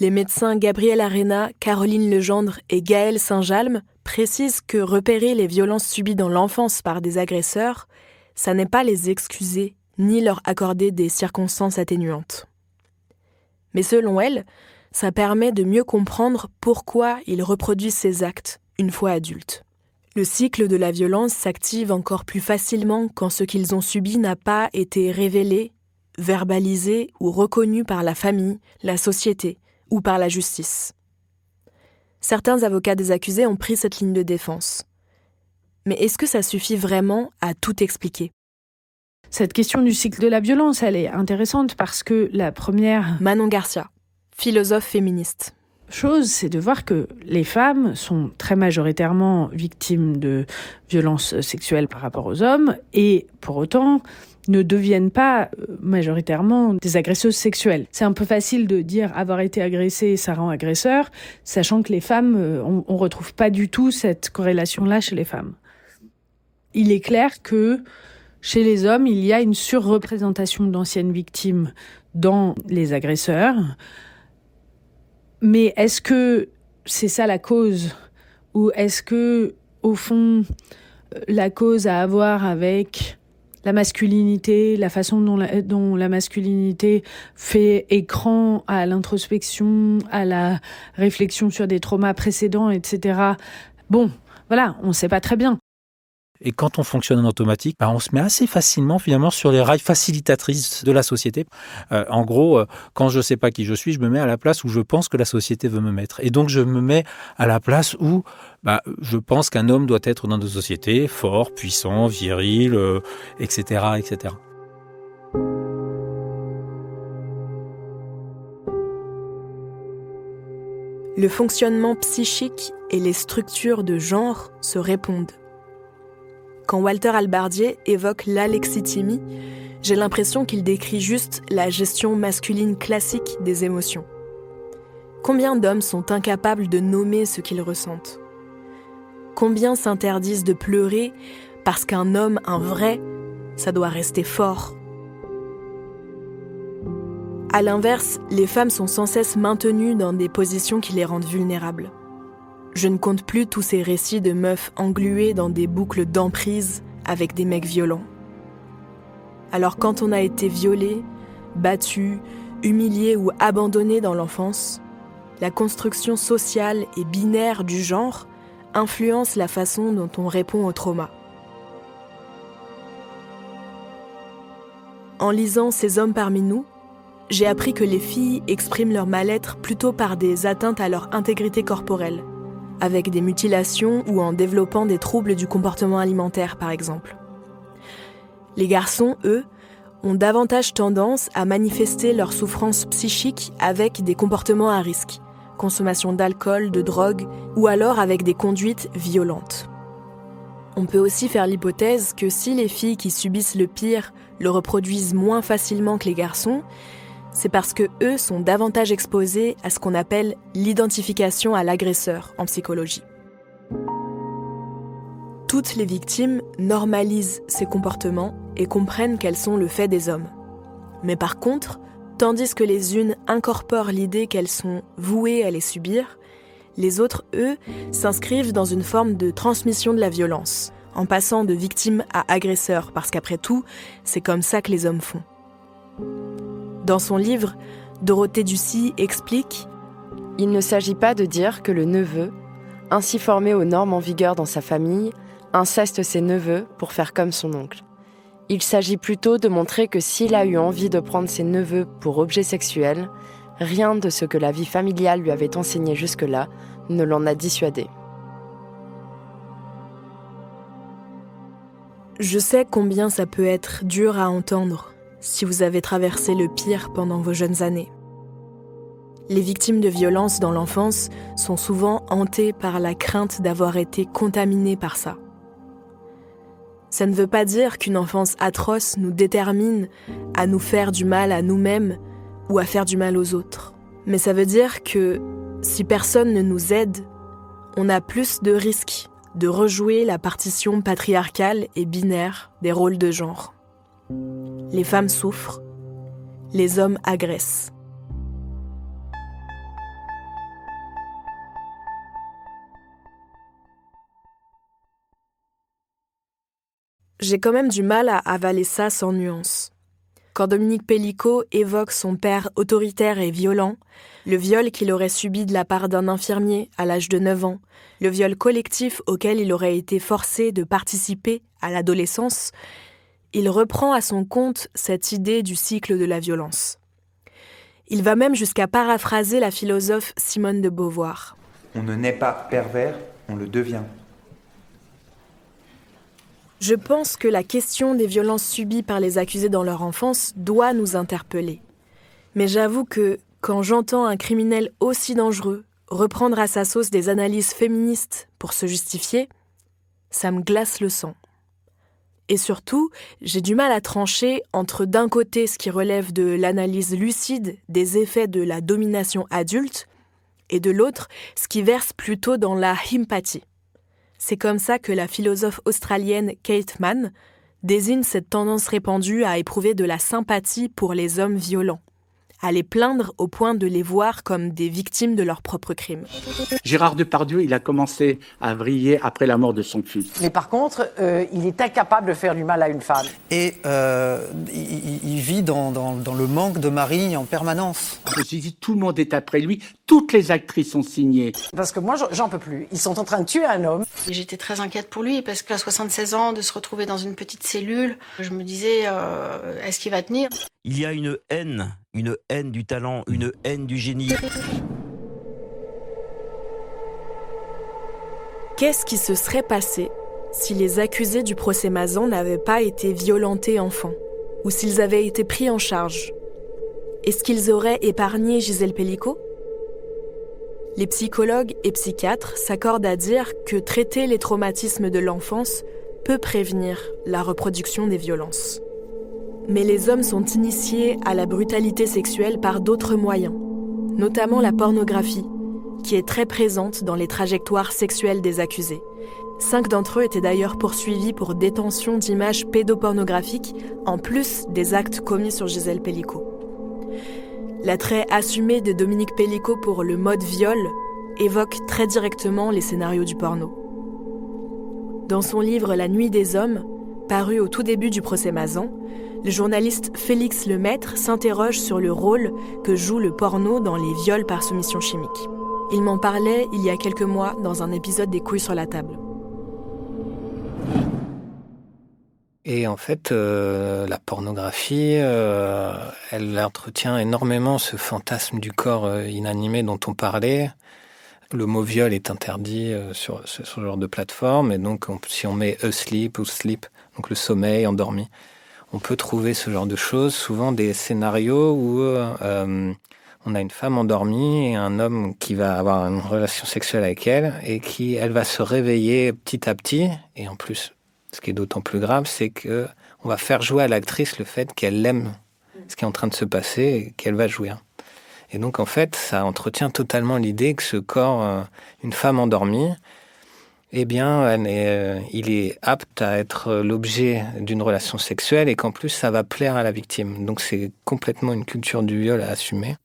A: les médecins Gabrielle Arena, Caroline Legendre et Gaëlle Saint-Jalme précisent que repérer les violences subies dans l'enfance par des agresseurs, ça n'est pas les excuser ni leur accorder des circonstances atténuantes. Mais selon elle, ça permet de mieux comprendre pourquoi ils reproduisent ces actes une fois adultes. Le cycle de la violence s'active encore plus facilement quand ce qu'ils ont subi n'a pas été révélé, verbalisé ou reconnu par la famille, la société ou par la justice. Certains avocats des accusés ont pris cette ligne de défense. Mais est-ce que ça suffit vraiment à tout expliquer ?
K: Cette question du cycle de la violence, elle est intéressante parce que la première...
A: Manon Garcia, philosophe féministe.
K: Chose, c'est de voir que les femmes sont très majoritairement victimes de violences sexuelles par rapport aux hommes et pour autant ne deviennent pas majoritairement des agresseuses sexuelles. C'est un peu facile de dire avoir été agressé, ça rend agresseur, sachant que les femmes, on retrouve pas du tout cette corrélation-là chez les femmes. Il est clair que chez les hommes, il y a une surreprésentation d'anciennes victimes dans les agresseurs. Mais est-ce que c'est ça la cause ? Ou est-ce que, au fond, la cause a à voir avec la masculinité, la façon dont la masculinité fait écran à l'introspection, à la réflexion sur des traumas précédents, etc. Bon, voilà, on ne sait pas très bien.
N: Et quand on fonctionne en automatique, on se met assez facilement finalement sur les rails facilitatrices de la société. En gros, quand je ne sais pas qui je suis, je me mets à la place où je pense que la société veut me mettre. Et donc je me mets à la place où je pense qu'un homme doit être dans nos sociétés, fort, puissant, viril, etc., etc.
A: Le fonctionnement psychique et les structures de genre se répondent. Quand Walter Albardier évoque l'alexithymie, j'ai l'impression qu'il décrit juste la gestion masculine classique des émotions. Combien d'hommes sont incapables de nommer ce qu'ils ressentent ? Combien s'interdisent de pleurer parce qu'un homme, un vrai, ça doit rester fort ? À l'inverse, les femmes sont sans cesse maintenues dans des positions qui les rendent vulnérables. Je ne compte plus tous ces récits de meufs engluées dans des boucles d'emprise avec des mecs violents. Alors quand on a été violé, battu, humilié ou abandonné dans l'enfance, la construction sociale et binaire du genre influencent la façon dont on répond au trauma. En lisant Ces hommes parmi nous, j'ai appris que les filles expriment leur mal-être plutôt par des atteintes à leur intégrité corporelle, avec des mutilations ou en développant des troubles du comportement alimentaire, par exemple. Les garçons, eux, ont davantage tendance à manifester leur souffrance psychique avec des comportements à risque, consommation d'alcool, de drogue, ou alors avec des conduites violentes. On peut aussi faire l'hypothèse que si les filles qui subissent le pire le reproduisent moins facilement que les garçons, c'est parce que eux sont davantage exposés à ce qu'on appelle l'identification à l'agresseur en psychologie. Toutes les victimes normalisent ces comportements et comprennent qu'elles sont le fait des hommes. Mais par contre, tandis que les unes incorporent l'idée qu'elles sont vouées à les subir, les autres, eux, s'inscrivent dans une forme de transmission de la violence, en passant de victime à agresseur, parce qu'après tout, c'est comme ça que les hommes font. Dans son livre, Dorothée Ducy explique
Q: « Il ne s'agit pas de dire que le neveu, ainsi formé aux normes en vigueur dans sa famille, inceste ses neveux pour faire comme son oncle. Il s'agit plutôt de montrer que s'il a eu envie de prendre ses neveux pour objet sexuel, rien de ce que la vie familiale lui avait enseigné jusque-là ne l'en a dissuadé. »
A: Je sais combien ça peut être dur à entendre si vous avez traversé le pire pendant vos jeunes années. Les victimes de violences dans l'enfance sont souvent hantées par la crainte d'avoir été contaminées par ça. Ça ne veut pas dire qu'une enfance atroce nous détermine à nous faire du mal à nous-mêmes ou à faire du mal aux autres. Mais ça veut dire que si personne ne nous aide, on a plus de risques de rejouer la partition patriarcale et binaire des rôles de genre. Les femmes souffrent, les hommes agressent. J'ai quand même du mal à avaler ça sans nuance. Quand Dominique Pellicot évoque son père autoritaire et violent, le viol qu'il aurait subi de la part d'un infirmier à l'âge de 9 ans, le viol collectif auquel il aurait été forcé de participer à l'adolescence, il reprend à son compte cette idée du cycle de la violence. Il va même jusqu'à paraphraser la philosophe Simone de Beauvoir.
C: On ne naît pas pervers, on le devient.
A: Je pense que la question des violences subies par les accusés dans leur enfance doit nous interpeller. Mais j'avoue que, quand j'entends un criminel aussi dangereux reprendre à sa sauce des analyses féministes pour se justifier, ça me glace le sang. Et surtout, j'ai du mal à trancher entre d'un côté ce qui relève de l'analyse lucide des effets de la domination adulte et de l'autre ce qui verse plutôt dans la himpathie. C'est comme ça que la philosophe australienne Kate Manne désigne cette tendance répandue à éprouver de la sympathie pour les hommes violents, à les plaindre au point de les voir comme des victimes de leurs propres crimes.
S: Gérard Depardieu, il a commencé à vriller après la mort de son fils.
T: Mais par contre, il est incapable de faire du mal à une femme.
U: Et il vit dans le manque de mari en permanence.
S: Je me suis dit, tout le monde est après lui, toutes les actrices sont signées.
T: Parce que moi, j'en peux plus. Ils sont en train de tuer un homme.
V: Et j'étais très inquiète pour lui, parce qu'à 76 ans, de se retrouver dans une petite cellule, je me disais, est-ce qu'il va tenir ?
W: Il y a une haine du talent, une haine du génie.
A: Qu'est-ce qui se serait passé si les accusés du procès Mazan n'avaient pas été violentés enfants, ou s'ils avaient été pris en charge ? Est-ce qu'ils auraient épargné Gisèle Pellicot ? Les psychologues et psychiatres s'accordent à dire que traiter les traumatismes de l'enfance peut prévenir la reproduction des violences. Mais les hommes sont initiés à la brutalité sexuelle par d'autres moyens, notamment la pornographie, qui est très présente dans les trajectoires sexuelles des accusés. 5 d'entre eux étaient d'ailleurs poursuivis pour détention d'images pédopornographiques, en plus des actes commis sur Gisèle Pellicot. L'attrait assumé de Dominique Pellicot pour le mode viol évoque très directement les scénarios du porno. Dans son livre La Nuit des hommes, paru au tout début du procès Mazan, le journaliste Félix Lemaître s'interroge sur le rôle que joue le porno dans les viols par soumission chimique. Il m'en parlait il y a quelques mois dans un épisode des Couilles sur la table.
U: Et en fait, la pornographie, elle entretient énormément ce fantasme du corps inanimé dont on parlait. Le mot viol est interdit sur ce genre de plateforme. Et donc, si on met asleep ou sleep, donc le sommeil, endormi, on peut trouver ce genre de choses. Souvent des scénarios où on a une femme endormie et un homme qui va avoir une relation sexuelle avec elle et elle va se réveiller petit à petit. Et en plus, ce qui est d'autant plus grave, c'est qu'on va faire jouer à l'actrice le fait qu'elle aime ce qui est en train de se passer et qu'elle va jouir. Et donc, en fait, ça entretient totalement l'idée que ce corps, une femme endormie, eh bien, il est apte à être l'objet d'une relation sexuelle et qu'en plus, ça va plaire à la victime. Donc, c'est complètement une culture du viol à assumer.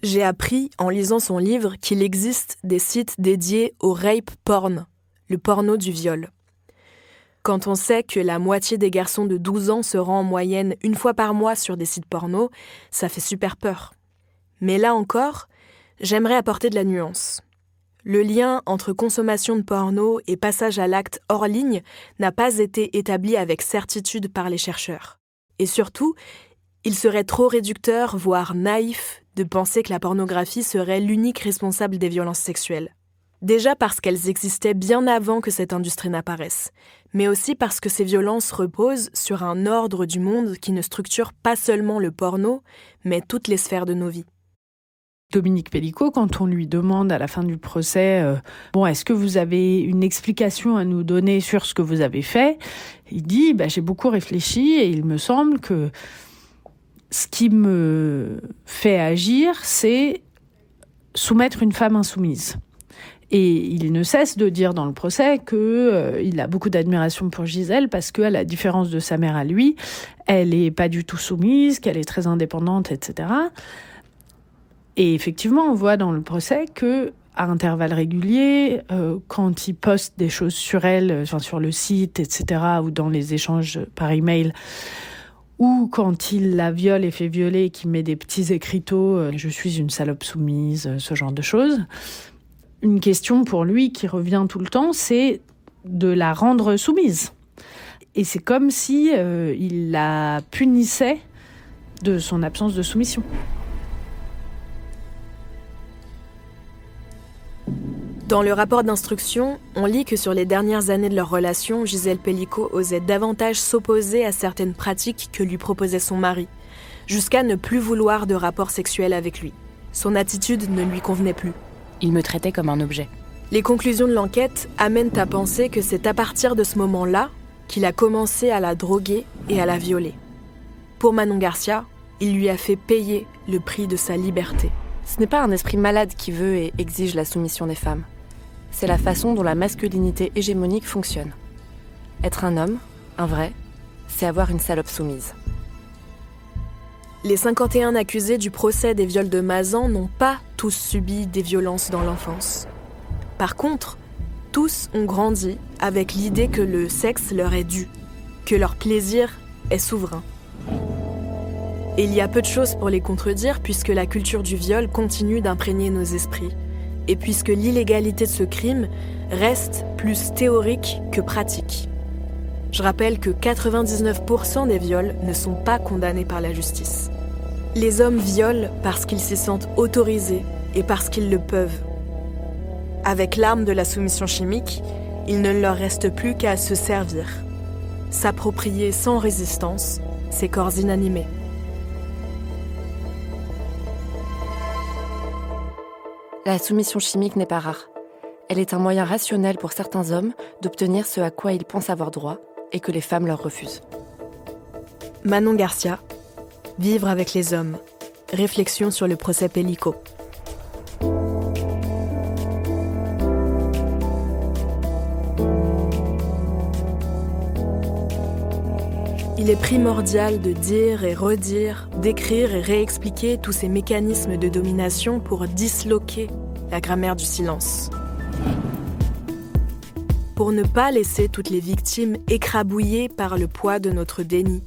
A: J'ai appris, en lisant son livre, qu'il existe des sites dédiés au rape porn, le porno du viol. Quand on sait que la moitié des garçons de 12 ans se rend en moyenne une fois par mois sur des sites porno, ça fait super peur. Mais là encore, j'aimerais apporter de la nuance. Le lien entre consommation de porno et passage à l'acte hors ligne n'a pas été établi avec certitude par les chercheurs. Et surtout, il serait trop réducteur, voire naïf, de penser que la pornographie serait l'unique responsable des violences sexuelles. Déjà parce qu'elles existaient bien avant que cette industrie n'apparaisse, mais aussi parce que ces violences reposent sur un ordre du monde qui ne structure pas seulement le porno, mais toutes les sphères de nos vies.
K: Dominique Pellicot, quand on lui demande à la fin du procès est-ce que vous avez une explication à nous donner sur ce que vous avez fait ? Il dit j'ai beaucoup réfléchi et il me semble que ce qui me fait agir, c'est soumettre une femme insoumise. Et il ne cesse de dire dans le procès qu'il a beaucoup d'admiration pour Gisèle parce qu'à la différence de sa mère à lui, elle n'est pas du tout soumise, qu'elle est très indépendante, etc. Et effectivement, on voit dans le procès qu'à intervalles réguliers, quand il poste des choses sur elle, sur le site, etc., ou dans les échanges par email, ou quand il la viole et fait violer, qu'il met des petits écriteaux « je suis une salope soumise », ce genre de choses. Une question pour lui qui revient tout le temps, c'est de la rendre soumise. Et c'est comme si il la punissait de son absence de soumission.
A: Dans le rapport d'instruction, on lit que sur les dernières années de leur relation, Gisèle Pellicot osait davantage s'opposer à certaines pratiques que lui proposait son mari, jusqu'à ne plus vouloir de rapport sexuel avec lui. Son attitude ne lui convenait plus.
R: Il me traitait comme un objet.
A: Les conclusions de l'enquête amènent à penser que c'est à partir de ce moment-là qu'il a commencé à la droguer et à la violer. Pour Manon Garcia, il lui a fait payer le prix de sa liberté.
Q: Ce n'est pas un esprit malade qui veut et exige la soumission des femmes. C'est la façon dont la masculinité hégémonique fonctionne. Être un homme, un vrai, c'est avoir une salope soumise.
A: Les 51 accusés du procès des viols de Mazan n'ont pas tous subi des violences dans l'enfance. Par contre, tous ont grandi avec l'idée que le sexe leur est dû, que leur plaisir est souverain. Et il y a peu de choses pour les contredire puisque la culture du viol continue d'imprégner nos esprits. Et puisque l'illégalité de ce crime reste plus théorique que pratique. Je rappelle que 99% des viols ne sont pas condamnés par la justice. Les hommes violent parce qu'ils s'y sentent autorisés et parce qu'ils le peuvent. Avec l'arme de la soumission chimique, il ne leur reste plus qu'à se servir, s'approprier sans résistance ces corps inanimés.
Q: La soumission chimique n'est pas rare. Elle est un moyen rationnel pour certains hommes d'obtenir ce à quoi ils pensent avoir droit et que les femmes leur refusent.
A: Manon Garcia, Vivre avec les hommes. Réflexion sur le procès Pellicot. Il est primordial de dire et redire, d'écrire et réexpliquer tous ces mécanismes de domination pour disloquer la grammaire du silence. Pour ne pas laisser toutes les victimes écrabouillées par le poids de notre déni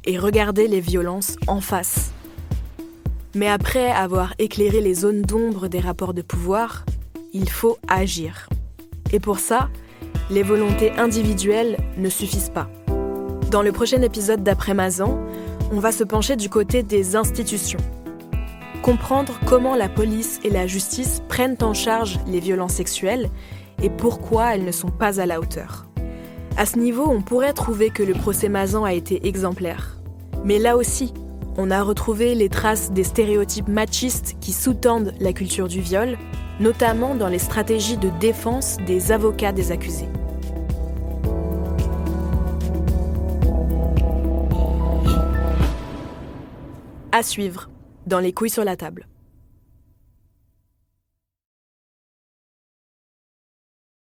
A: et regarder les violences en face. Mais après avoir éclairé les zones d'ombre des rapports de pouvoir, il faut agir. Et pour ça, les volontés individuelles ne suffisent pas. Dans le prochain épisode d'Après Mazan, on va se pencher du côté des institutions. Comprendre comment la police et la justice prennent en charge les violences sexuelles et pourquoi elles ne sont pas à la hauteur. À ce niveau, on pourrait trouver que le procès Mazan a été exemplaire. Mais là aussi, on a retrouvé les traces des stéréotypes machistes qui sous-tendent la culture du viol, notamment dans les stratégies de défense des avocats des accusés. À suivre dans Les couilles sur la table.